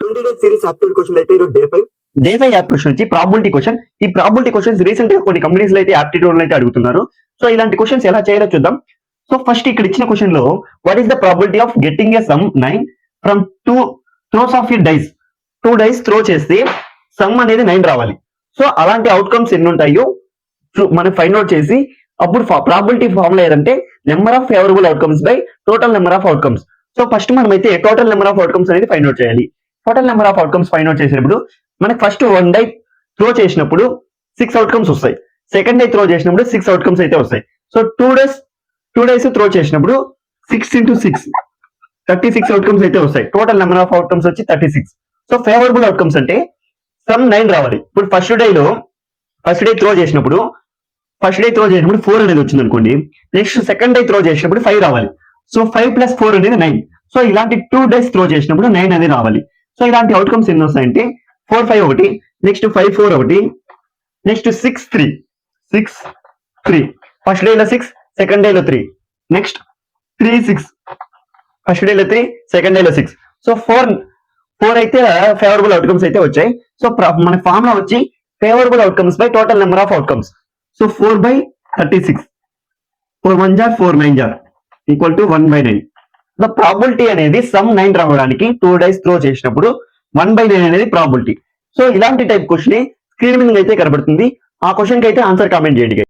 20 days series aptitude question అయితే ఇది day 5 app question వచ్చి ప్రాబిలిటీ క్వశ్చన్. ఈ ప్రాబిలిటీ క్వశ్చన్స్ రీసెంట్ గా కొన్ని కంపెనీస్ లో అయితే యాప్టిట్యూడ్ అయితే అడుగుతున్నారు. సో ఇలాంటి క్వశ్చన్స్ ఎలా చేయాలో చూద్దాం. సో ఫస్ట్ ఇక్కడ ఇచ్చిన క్వశ్చన్ లో what is the probability of getting a sum 9 from 2 throws of your dice. 2 dice throw చేస్తే సమ్ అనేది 9 రావాలి. సో అలాంటి అవుట్కమ్స్ ఎన్ని ఉంటాయో మనం ఫైండ్ అవుట్ చేసి అప్పుడు ప్రాబిలిటీ ఫార్ములా ఏదంటే number of favourable outcomes by total number of outcomes. So first మనం అయితే టోటల్ నెంబర్ ఆఫ్ అవుట్కమ్స్ అనేది ఫైండ్ అవుట్ చేయాలి. Total number of outcomes find out చేసినప్పుడు మనకి ఫస్ట్ 1 డై త్రో చేసినప్పుడు 6 అవుట్కమ్స్ వస్తాయి. సెకండ్ డై త్రో చేసినప్పుడు 6 అవుట్కమ్స్ అయితే వస్తాయి. సో 2 డేస్ త్రో చేసినప్పుడు 6 into 6 36 అవుట్కమ్స్ అయితే వస్తాయి. టోటల్ నెంబర్ ఆఫ్ అవుట్కమ్స్ వచ్చి 36. సో ఫేవరబుల్ అవుట్కమ్స్ అంటే సమ్ 9 రావాలి. ఇప్పుడు ఫస్ట్ డే త్రో చేసినప్పుడు 4 అనేది వచ్చింది అనుకోండి. నెక్స్ట్ సెకండ్ డే త్రో చేసినప్పుడు 5 రావాలి. సో 5 + 4 అనేది 9. సో ఇలాంటి 2 డేస్ త్రో చేసినప్పుడు 9 అనేది రావాలి. సో ఇలాంటి అవుట్కమ్స్ ఎన్ని వస్తాయంటే 4 5 ఒకటి, నెక్స్ట్ 5 4 ఒకటి, నెక్స్ట్ 6 3 ఫస్ట్ డేలో 6 సెకండ్ డేలో 3, నెక్స్ట్ 3 6 ఫస్ట్ డేలో 3 సెకండ్ డేలో 6. సో 4 అయితే ఫేవరబుల్ అవుట్కమ్స్ అయితే వచ్చాయి. సో మన ఫార్ములా వచ్చి favourable outcomes by total number of outcomes. So 4/36 4 1 jar 4 9 jar equal to 1/9. The probability అనేది సమ్ 9 రావడానికి 2 డైస్ త్రో చేసినప్పుడు 1/9 అనేది ప్రాబిలిటీ. సో ఇలాంటి టైప్ క్వశ్చన్ స్క్రీన్ మీద అయితే కనబడుతుంది. ఆ క్వశ్చన్ కి అయితే ఆన్సర్ కామెంట్ చేయండి.